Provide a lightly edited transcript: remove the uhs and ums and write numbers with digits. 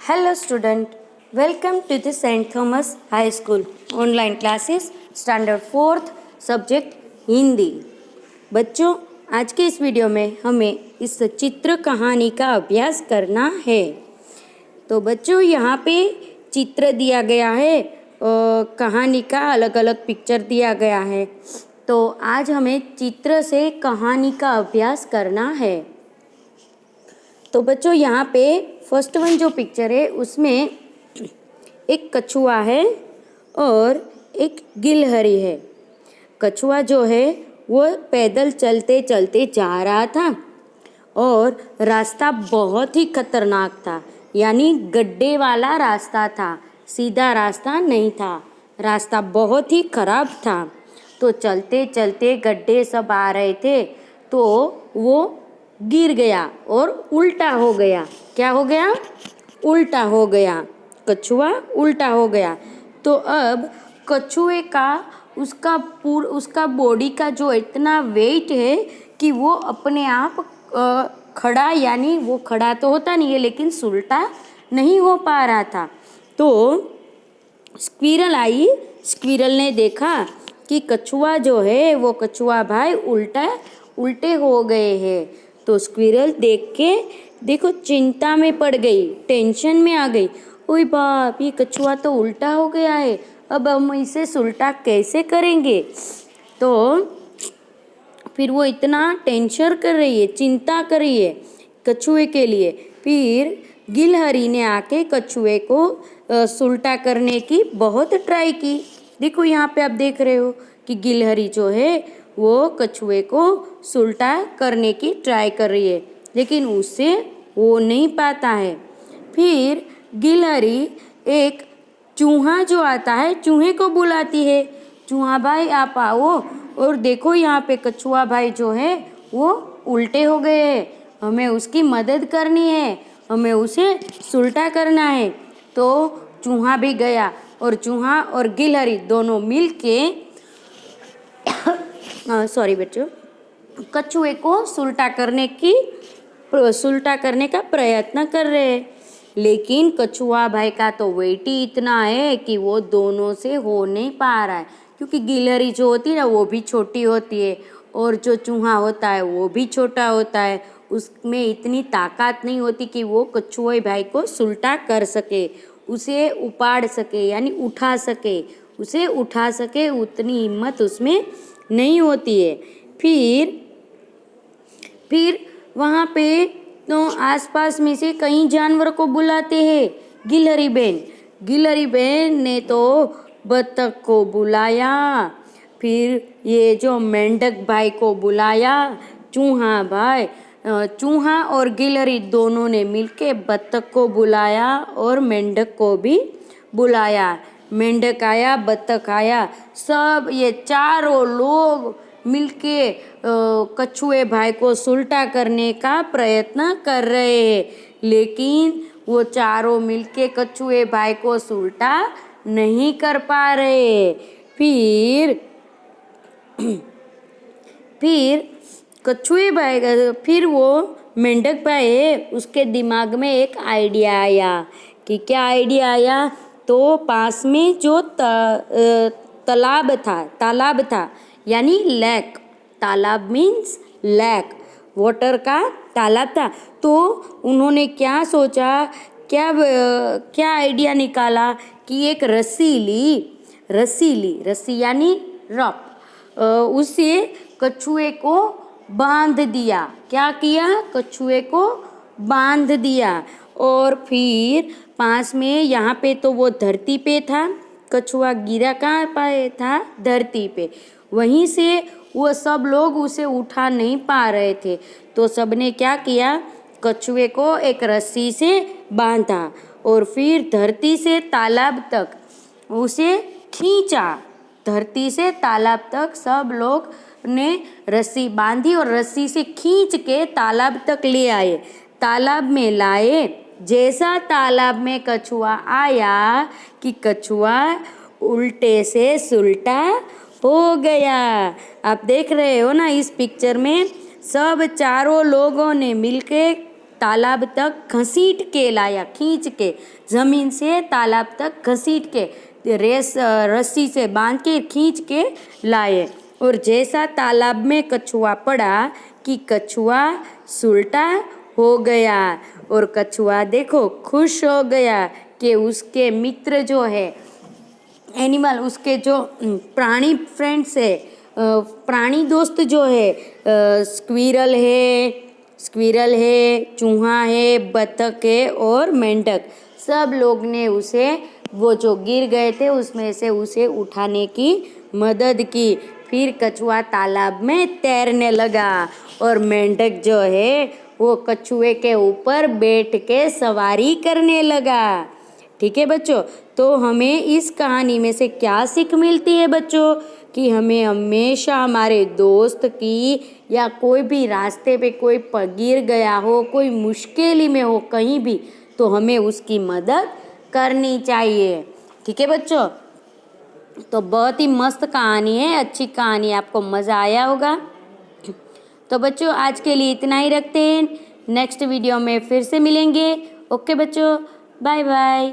Hello student, welcome to the St. Thomas High School online classes standard 4th subject Hindi. बच्चों, आज के इस video में हमें इस चित्र कहानी का अभ्यास करना है। तो बच्चों यहाँ पे चित्र दिया गया है, कहानी का अलग अलग पिक्चर दिया गया है। तो आज हमें चित्र से कहानी का अभ्यास करना है। तो बच्चों यहाँ पे फर्स्ट वन जो पिक्चर है उसमें एक कछुआ है और एक गिलहरी है। कछुआ जो है वो पैदल चलते चलते जा रहा था और रास्ता बहुत ही खतरनाक था, यानी गड्ढे वाला रास्ता था, सीधा रास्ता नहीं था, रास्ता बहुत ही खराब था। तो चलते चलते गड्ढे सब आ रहे थे तो वो गिर गया और उल्टा हो गया। क्या हो गया? उल्टा हो गया। कछुआ उल्टा हो गया। तो अब कछुए का उसका बॉडी का जो इतना वेट है कि वो अपने आप खड़ा, यानी वो खड़ा तो होता नहीं है लेकिन उल्टा नहीं हो पा रहा था। तो स्क्विरल आई। स्क्विरल ने देखा कि कछुआ जो है वो कछुआ भाई उल्टे हो गए हैं। तो स्क्विरल देख के देखो चिंता में पड़ गई, टेंशन में आ गई। ओए बाप, ये कछुआ तो उल्टा हो गया है, अब हम इसे उल्टा कैसे करेंगे? तो फिर वो इतना टेंशन कर रही है, चिंता कर रही है कछुए के लिए। फिर गिलहरी ने आके कछुए को उल्टा करने की बहुत ट्राई की। देखो यहाँ पे आप देख रहे हो कि गिलहरी जो है वो कछुए को उल्टा करने की ट्राई कर रही है, लेकिन उससे हो नहीं पाता है। फिर गिलहरी एक चूहा जो आता है, चूहे को बुलाती है, चूहा भाई आप आओ और देखो यहाँ पे कछुआ भाई जो है वो उल्टे हो गए हैं, हमें उसकी मदद करनी है, हमें उसे उल्टा करना है। तो चूहा भी गया और चूहा और गिलहरी दोनों मिल के सॉरी बच्चों, कछुए को उल्टा करने का प्रयत्न कर रहे हैं, लेकिन कछुआ भाई का तो वेट ही इतना है कि वो दोनों से हो नहीं पा रहा है, क्योंकि गिलहरी जो होती है ना वो भी छोटी होती है और जो चूहा होता है वो भी छोटा होता है, उसमें इतनी ताकत नहीं होती कि वो कछुए भाई को उल्टा कर सके, उसे उपाड़ सके, यानी उठा सके, उसे उठा सके, उतनी हिम्मत उसमें नहीं होती है। फिर वहाँ पे तो आसपास में से कई जानवर को बुलाते हैं गिलहरी बहन ने तो बत्तख को बुलाया, फिर ये जो मेंढक भाई को बुलाया, चूहा और गिलहरी दोनों ने मिलके बत्तख को बुलाया और मेंढक को भी बुलाया। मेंढक आया, बत्तख आया, सब ये चारों लोग मिलके कछुए भाई को उल्टा करने का प्रयत्न कर रहे हैं, लेकिन वो चारों मिलके कछुए भाई को उल्टा नहीं कर पा रहे। फिर कछुए भाई, फिर वो मेंढक भाई है, उसके दिमाग में एक आइडिया आया। कि क्या आइडिया आया? तो पास में जो तालाब था, यानी लेक, तालाब मीन्स लेक, वाटर का तालाब था। तो उन्होंने क्या सोचा, क्या आइडिया निकाला कि एक रस्सी यानी रॉप, उसे कछुए को बांध दिया। क्या किया? कछुए को बांध दिया। और फिर पास में यहाँ पे तो वो धरती पे था, कछुआ गिरा कहाँ पे था? धरती पे। वहीं से वो सब लोग उसे उठा नहीं पा रहे थे, तो सबने क्या किया? कछुए को एक रस्सी से बांधा और फिर धरती से तालाब तक उसे खींचा। धरती से तालाब तक सब लोग ने रस्सी बांधी और रस्सी से खींच के तालाब तक ले आए। तालाब में लाए, जैसा तालाब में कछुआ आया कि कछुआ उल्टे से उल्टा हो गया। आप देख रहे हो ना इस पिक्चर में, सब चारों लोगों ने मिलके तालाब तक घसीट के लाया, खींच के, ज़मीन से तालाब तक घसीट के, रस्सी से बांध के खींच के लाए। और जैसा तालाब में कछुआ पड़ा कि कछुआ सुलटा हो गया, और कछुआ देखो खुश हो गया कि उसके मित्र जो है एनिमल, उसके जो प्राणी फ्रेंड्स है, प्राणी दोस्त जो है, स्क्विरल है, चूहा है, बतख है और मेंढक, सब लोग ने उसे, वो जो गिर गए थे उसमें से उसे उठाने की मदद की। फिर कछुआ तालाब में तैरने लगा और मेंढक जो है वो कछुए के ऊपर बैठ के सवारी करने लगा। ठीक है बच्चों, तो हमें इस कहानी में से क्या सीख मिलती है बच्चों? कि हमें हमेशा हमारे दोस्त की, या कोई भी रास्ते पे कोई गिर गया हो, कोई मुश्किल में हो कहीं भी, तो हमें उसकी मदद करनी चाहिए। ठीक है बच्चों, तो बहुत ही मस्त कहानी है, अच्छी कहानी, आपको मज़ा आया होगा। तो बच्चों आज के लिए इतना ही रखते हैं, नेक्स्ट वीडियो में फिर से मिलेंगे। ओके बच्चों, बाय बाय।